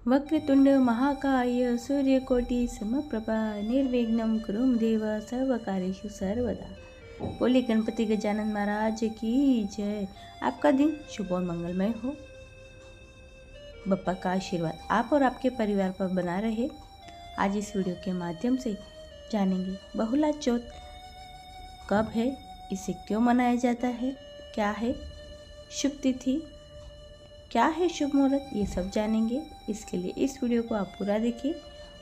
वक्रतुंड महाकाय सूर्यकोटि समप्रभा निर्विघ्नं कुरु देव सर्वकार्येषु सर्वदा। बोले गणपति गजानन महाराज की जय। आपका दिन शुभ और मंगलमय हो। बप्पा का आशीर्वाद आप और आपके परिवार पर बना रहे। आज इस वीडियो के माध्यम से जानेंगे बहुला चौथ कब है, इसे क्यों मनाया जाता है, क्या है शुभ तिथि, क्या है शुभ मुहूर्त, ये सब जानेंगे। इसके लिए इस वीडियो को आप पूरा देखिए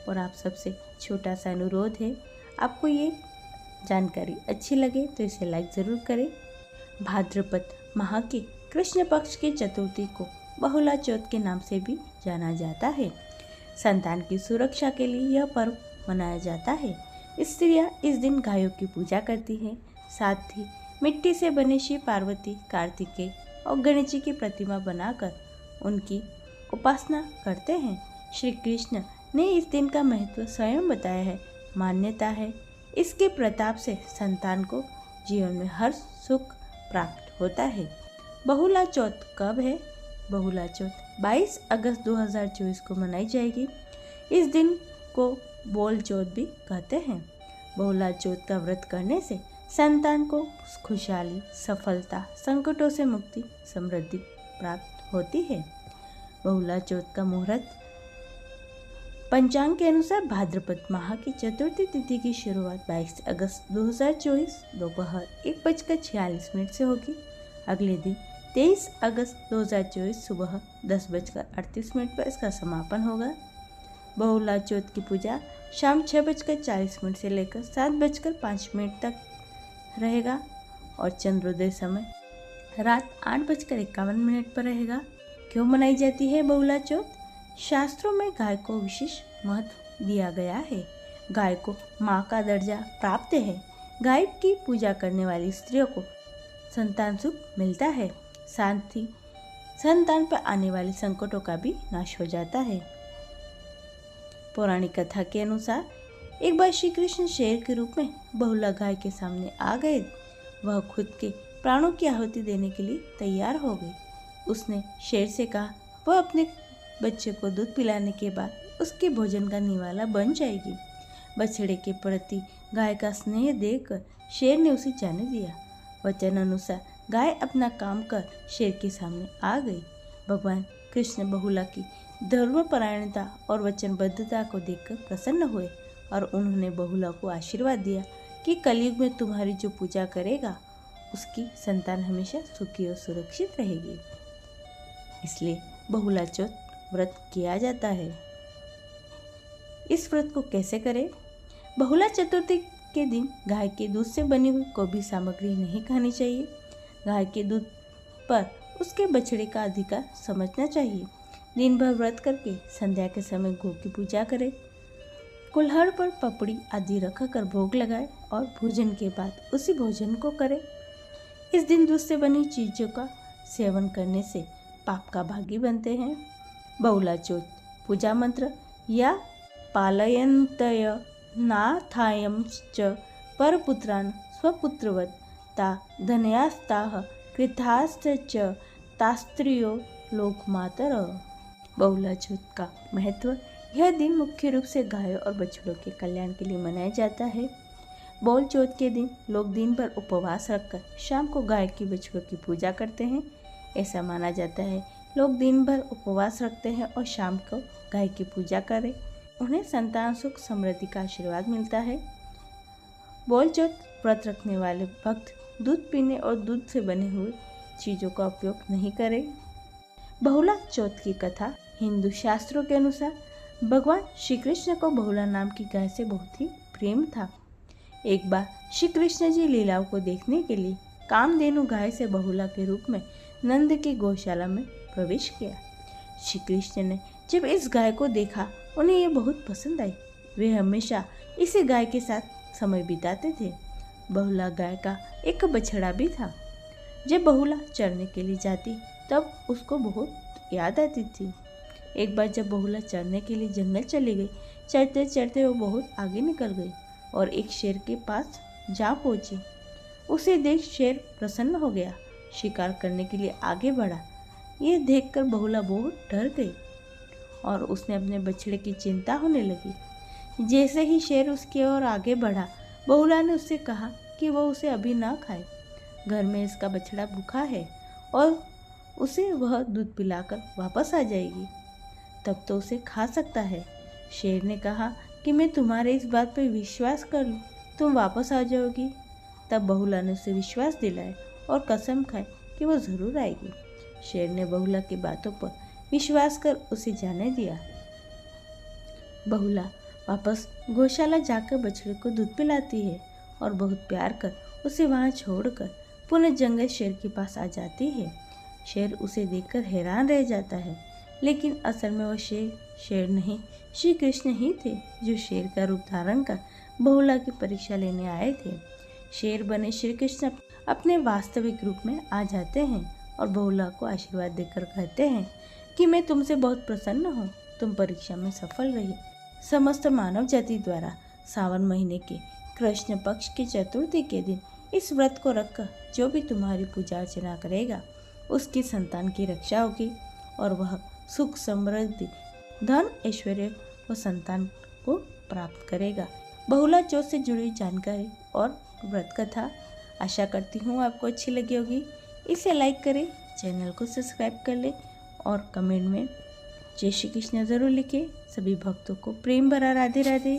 और आप सबसे छोटा सा अनुरोध है, आपको ये जानकारी अच्छी लगे तो इसे लाइक ज़रूर करें। भाद्रपद माह के कृष्ण पक्ष की चतुर्थी को बहुला चौथ के नाम से भी जाना जाता है। संतान की सुरक्षा के लिए यह पर्व मनाया जाता है। स्त्रियाँ इस दिन गायों की पूजा करती हैं, साथ ही मिट्टी से बने शिव पार्वती, कार्तिकेय और गणेश जी की प्रतिमा बनाकर उनकी उपासना करते हैं। श्री कृष्ण ने इस दिन का महत्व स्वयं बताया है। मान्यता है इसके प्रताप से संतान को जीवन में हर सुख प्राप्त होता है। बहुला चौथ कब है? बहुला चौथ 22 अगस्त 2024 को मनाई जाएगी। इस दिन को बोल चौथ भी कहते हैं। बहुला चौथ का व्रत करने से संतान को खुशहाली, सफलता, संकटों से मुक्ति, समृद्धि प्राप्त होती है। बहुला चौथ का मुहूर्त पंचांग के अनुसार भाद्रपद माह की चतुर्थी तिथि की शुरुआत 22 अगस्त 2024 दोपहर 1:46 से होगी। अगले दिन 23 अगस्त 2024 सुबह 10:38 पर इसका समापन होगा। बहुला चौथ की पूजा शाम 6:40 से लेकर 7:05 तक रहेगा और चंद्रोदय समय रात 8:51 पर रहेगा। क्यों मनाई जाती है बहुला चौथ? शास्त्रों में गाय को विशेष महत्व दिया गया है। गाय को माँ का दर्जा प्राप्त है। गाय की पूजा करने वाली स्त्रियों को संतान सुख मिलता है, साथ ही संतान पर आने वाले संकटों का भी नाश हो जाता है। पौराणिक कथा के अनुसार एक बार श्री कृष्ण शेर के रूप में बहुला गाय के सामने आ गए। वह खुद के प्राणों की आहुति देने के लिए तैयार हो गई। उसने शेर से कहा वह अपने बच्चे को दूध पिलाने के बाद उसके भोजन का निवाला बन जाएगी। बछड़े के प्रति गाय का स्नेह देखकर शेर ने उसे जाने दिया। वचन अनुसार गाय अपना काम कर शेर के सामने आ गई। भगवान कृष्ण बहुला की धर्मपरायणता और वचनबद्धता को देखकर प्रसन्न हुए और उन्होंने बहुला को आशीर्वाद दिया कि कलयुग में तुम्हारी जो पूजा करेगा उसकी संतान हमेशा सुखी और सुरक्षित रहेगी। इसलिए बहुला चौथ व्रत किया जाता है। इस व्रत को कैसे करें? बहुला चतुर्थी के दिन गाय के दूध से बनी हुई कोई भी सामग्री नहीं खानी चाहिए। गाय के दूध पर उसके बछड़े का अधिकार समझना चाहिए। दिन भर व्रत करके संध्या के समय गौ की पूजा करें। कुल्हड़ पर पपड़ी आदि रखकर भोग लगाए और भोजन के बाद उसी भोजन को करें। इस दिन दूध से बनी चीज़ों का सेवन करने से पाप का भागी बनते हैं। बहुला चौथ पूजा मंत्र या पालयन्तय नाथायं च परपुत्रान् स्वपुत्रवत् ता धनयास्ताः कृताश्च च तास्त्रियो लोकमातर। बहुला चौथ का महत्व। यह दिन मुख्य रूप से गायों और बछड़ों के कल्याण के लिए मनाया जाता है। बोल चौथ के दिन लोग दिन भर उपवास रखकर शाम को गाय की बछड़ों की पूजा करते हैं। ऐसा माना जाता है लोग दिन भर उपवास रखते हैं और शाम को गाय की पूजा करें, उन्हें संतान सुख समृद्धि का आशीर्वाद मिलता है। बोल चौथ व्रत रखने वाले भक्त दूध पीने और दूध से बने हुए चीज़ों का उपयोग नहीं करें। बहुला चौथ की कथा। हिंदू शास्त्रों के अनुसार भगवान श्री कृष्ण को बहुला नाम की गाय से बहुत ही प्रेम था। एक बार श्री कृष्ण जी लीलाओं को देखने के लिए कामधेनु गाय से बहुला के रूप में नंद की गौशाला में प्रवेश किया। श्री कृष्ण ने जब इस गाय को देखा उन्हें ये बहुत पसंद आई। वे हमेशा इसी गाय के साथ समय बिताते थे। बहुला गाय का एक बछड़ा भी था। जब बहुला चरने के लिए जाती तब उसको बहुत याद आती थी। एक बार जब बहुला चरने के लिए जंगल चली गई, चरते चरते वो बहुत आगे निकल गई और एक शेर के पास जा पहुंची। उसे देख शेर प्रसन्न हो गया, शिकार करने के लिए आगे बढ़ा। यह देखकर बहुला बहुत डर गई। और उसने अपने बछड़े की चिंता होने लगी। जैसे ही शेर उसकी ओर आगे बढ़ा, बहुला ने उससे कहा कि वह उसे अभी ना खाए। घर में इसका बछड़ा भूखा है और उसे वह दूध पिलाकर वापस आ जाएगी, तब तो उसे खा सकता है। शेर ने कहा कि मैं तुम्हारे इस बात पर विश्वास कर लूँ, तुम वापस आ जाओगी। तब बहुला ने उसे विश्वास दिलाया और कसम खाई कि वो ज़रूर आएगी। शेर ने बहुला की बातों पर विश्वास कर उसे जाने दिया। बहुला वापस गौशाला जाकर बछड़े को दूध पिलाती है और बहुत प्यार कर उसे वहाँ छोड़कर पुनः जंगल शेर के पास आ जाती है। शेर उसे देखकर हैरान रह जाता है, लेकिन असल में वह शेर नहीं, श्री कृष्ण ही थे, जो शेर का रूप धारण कर बहुला की परीक्षा लेने आए थे। शेर बने श्री कृष्ण अपने वास्तविक रूप में आ जाते हैं और बहुला को आशीर्वाद देकर कहते हैं कि मैं तुमसे बहुत प्रसन्न हूँ, तुम परीक्षा में सफल रही। समस्त मानव जाति द्वारा सावन महीने के कृष्ण पक्ष की चतुर्थी के दिन इस व्रत को रखकर जो भी तुम्हारी पूजा अर्चना करेगा, उसकी संतान की रक्षा होगी और वह सुख, समृद्धि, धन, ऐश्वर्य व संतान को प्राप्त करेगा। बहुला चौथ से जुड़ी जानकारी और व्रत कथा आशा करती हूँ आपको अच्छी लगी होगी। इसे लाइक करें, चैनल को सब्सक्राइब कर लें और कमेंट में जय श्री कृष्ण ज़रूर लिखें। सभी भक्तों को प्रेम भरा राधे राधे।